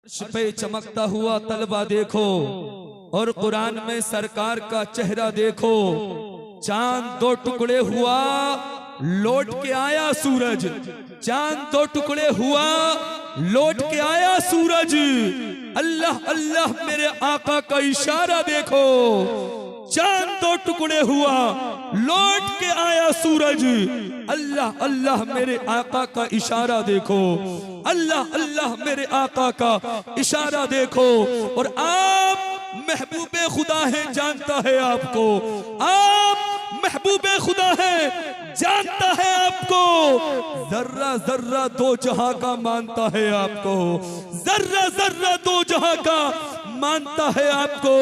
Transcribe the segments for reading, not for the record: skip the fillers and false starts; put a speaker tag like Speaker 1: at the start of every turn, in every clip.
Speaker 1: अर्श पे चमकता हुआ तलवा देखो और कुरान में सरकार का चेहरा देखो। चांद दो टुकड़े हुआ, लौट के आया सूरज। चांद दो टुकड़े हुआ, लौट के आया सूरज। अल्लाह अल्लाह मेरे आका का इशारा देखो। चांद दो टुकड़े हुआ, लौट के आया सूरज। अल्लाह अल्लाह मेरे आका का इशारा देखो। अल्लाह अल्लाह मेरे आका का इशारा देखो। और आप महबूबे खुदा है, जानता है आपको। आप महबूबे खुदा है, जानता है आपको। जर्रा जर्रा दो जहां का मानता है आपको। जर्रा जर्रा दो जहां का मानता है आपको।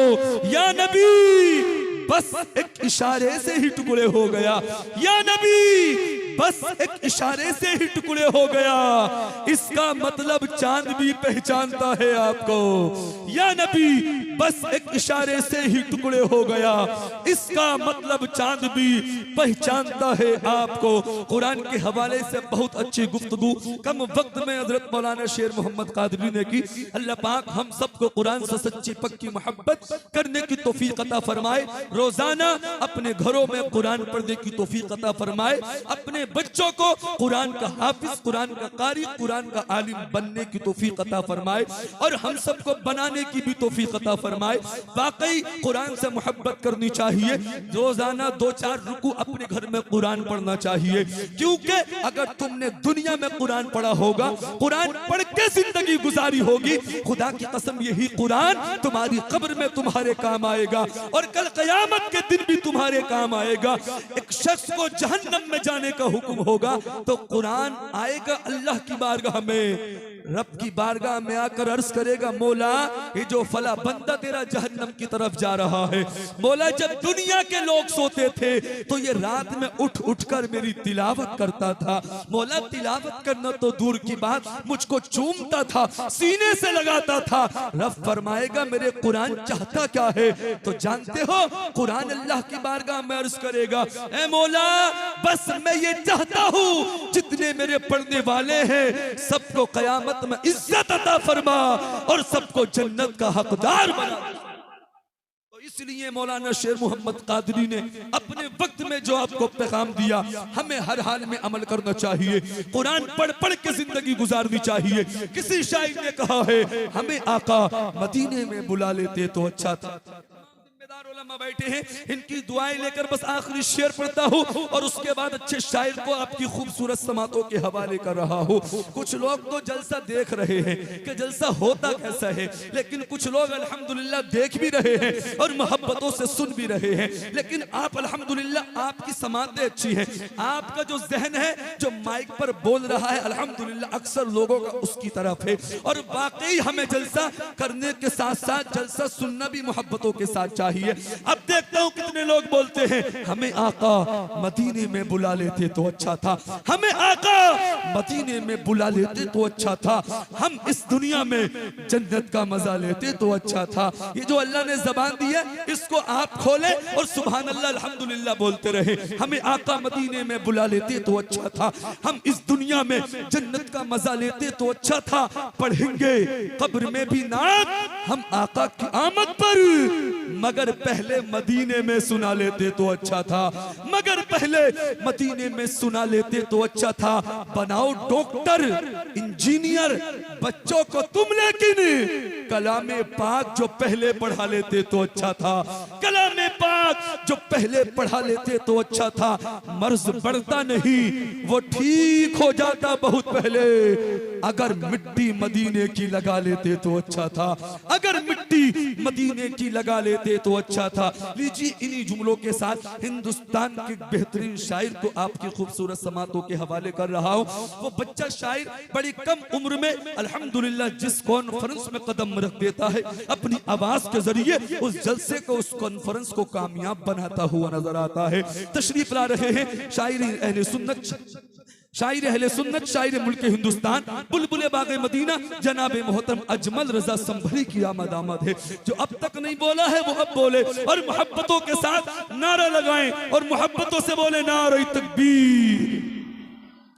Speaker 1: या नबी बस एक इशारे से ही टुकड़े हो गया। या नबी बस एक इशारे से ही टुकड़े हो गया। इसका मतलब चांद भी पहचानता है आपको। या नबी बस एक इशारे से ही टुकड़े हो गया। इसका मतलब चांद भी पहचानता है आपको। कुरान के हवाले से बहुत अच्छी गुफ्तगू कम वक्त में हजरत मौलाना शेर मोहम्मद कादरी ने की। अल्लाह पाक हम सबको कुरान से सच्ची पक्की मोहब्बत करने की तौफीक अता फरमाए। रोजाना अपने घरों में कुरान पढ़ने की तौफीक अता फरमाए। अपने बच्चों को कुरान का हाफिज, कुरान का कारी, कुरान का आलिम बनने की तौफीक अता फरमाए और हम सबको बनाने की भी तौफीक अता फरमाए। वाकई कुरान से मोहब्बत करनी चाहिए। रोजाना 2-4 रुकू अपने घर में कुरान पढ़ना चाहिए। क्योंकि अगर तुमने दुनिया में कुरान पढ़ा होगा, कुरान पढ़ के जिंदगी गुजारी होगी, खुदा की कसम यही कुरान तुम्हारी कब्र में तुम्हारे काम आएगा और कल क़यामत के दिन भी तुम्हारे काम आएगा। एक शख्स को जहन्नम में जाने का हुक्म होगा तो कुरान आएगा अल्लाह की बारगाह में, रब की बारगाह में आकर अर्ज करेगा, मौला ये जो फला बंदा तेरा जहन्नम की तरफ जा रहा है। मौला जब दुनिया के लोग सोते थे तो ये रात में उठ उठकर मेरी तिलावत करता था। मौला तिलावत करना तो दूर की बात, मुझको चूमता था, सीने से लगाता था। रब फरमाएगा मेरे कुरान चाहता क्या है? तो जानते हो कुरान अल्लाह की बारगाह में अर्ज करेगा, ए मौला बस मैं ये चाहता हूँ जितने मेरे पढ़ने वाले हैं सबको कयामत में इज्जत अता फरमा और सबको जन्नत का हकदार बना। तो इसलिए मौलाना शेर मोहम्मद कादरी ने अपने वक्त में जो आपको पैगाम दिया, हमें हर हाल में अमल करना चाहिए। कुरान पढ़ पढ़ के जिंदगी गुजारनी चाहिए। किसी शायर ने कहा है, हमें आका मदीने में बुला लेते तो अच्छा था। उलमा बैठे हैं, इनकी दुआएं लेकर बस आखिरी शेर पढ़ता हूँ और उसके बाद अच्छे शायर को आपकी खूबसूरत समातों के हवाले कर रहा हूँ। कुछ लोग तो जलसा देख रहे हैं कि जलसा होता कैसा है, लेकिन कुछ लोग अल्हम्दुलिल्लाह देख भी रहे हैं और मोहब्बतों से सुन भी रहे हैं। लेकिन आप अल्हम्दुलिल्लाह आपकी समातें अच्छी हैं, आपका जो जहन है जो माइक पर बोल रहा है अल्हम्दुलिल्लाह अक्सर लोगों का उसकी तरफ है। और वाकई हमें जलसा करने के साथ साथ जलसा सुनना भी मोहब्बतों के साथ चाहिए। अब देखता हूं कितने लोग बोलते हैं, हमें आका मदीने में बुला लेते तो अच्छा था, हमें आका मदीने में बुला लेते तो अच्छा था, हम इस दुनिया में जन्नत का मजा लेते तो अच्छा था। ये जो अल्लाह ने जबान दी है इसको आप खोले और सुभान अल्लाह अल्हम्दुलिल्लाह बोलते रहे। हमें आका मदीने में बुला लेते तो अच्छा था, हम इस दुनिया में जन्नत का मजा लेते तो अच्छा था। पढ़ेंगे कब्र में भी नात हम आका की आमद पर, मगर पहले मदीने में सुना लेते तो अच्छा था, मगर पहले मदीने में सुना लेते तो अच्छा था। बनाओ डॉक्टर इंजीनियर बच्चों को तुम, लेकिन कलामे पाक जो पहले पढ़ा लेते तो अच्छा था। कलामे पाक जो पहले पढ़ा लेते तो अच्छा था। मर्ज बढ़ता नहीं वो ठीक हो जाता बहुत पहले। अगर मिट्टी मदीने की लगा लेते तो अच्छा था, अगर मिट्टी मदीने की लगा लेते तो अच्छा था। लीजिए इन्हीं जुमलों के साथ हिंदुस्तान के बेहतरीन शायर को आपकी खूबसूरत समातों के हवाले कर रहा हूँ। वो बच्चा शायर बड़ी कम उम्र में अल्हम्दुलिल्लाह जिस कॉन्फ्रेंस में कदम रख देता है अपनी आवाज के जरिए उस जलसे को, उस कॉन्फ्रेंस को कामयाब बनाता हुआ नजर आता है। तशरीफ ला रहे हैं शायरी अहले सुन्नत, शायर अहले सुन्नत, शायर मुल्क हिंदुस्तान, बुलबुले बागे मदीना जनाब मोहतरम अजमल रजा संभली की आमद आमद है। जो अब तक नहीं बोला है वो अब बोले और मोहब्बतों के साथ नारा लगाएं और मोहब्बतों से बोले नारे तकबीर।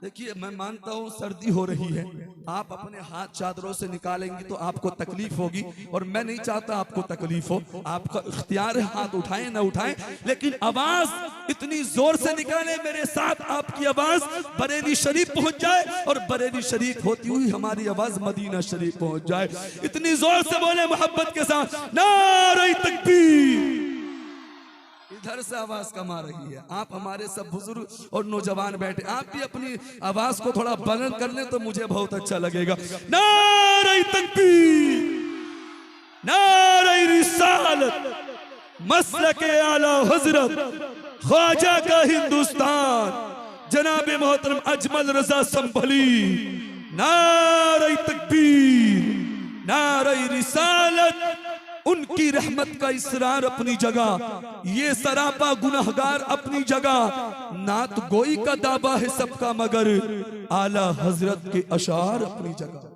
Speaker 1: देखिए मैं मानता हूँ सर्दी हो रही है, आप अपने हाथ चादरों से निकालेंगे तो आपको तकलीफ होगी, और मैं नहीं चाहता आपको तकलीफ हो, आपका इख्तियार है हाथ उठाएं ना उठाएं, लेकिन आवाज इतनी जोर से निकाले मेरे साथ आपकी आवाज बरेली शरीफ पहुंच जाए, और बरेली शरीफ होती हुई हमारी आवाज मदीना शरीफ पहुंच जाए। इतनी जोर से बोले मोहब्बत के साथ, नारे तकबीर। इधर से आवाज कम आ रही है, आप हमारे सब बुजुर्ग और नौजवान बैठे, आप भी अपनी आवाज को थोड़ा बुलंद कर लें तो मुझे बहुत अच्छा लगेगा। नारे तकबीर, नारे रिसालत, मसलके आला हजरत ख्वाजा का हिंदुस्तान, जनाब मोहतरम अजमल रजा संभली। नारे तकबीर, नारे रिसालत, उनकी रहमत का इसरार अपनी जगह, ये सरापा गुनहगार अपनी जगह, नात गोई का दावा है सबका मगर आला हजरत के अशार अपनी जगह।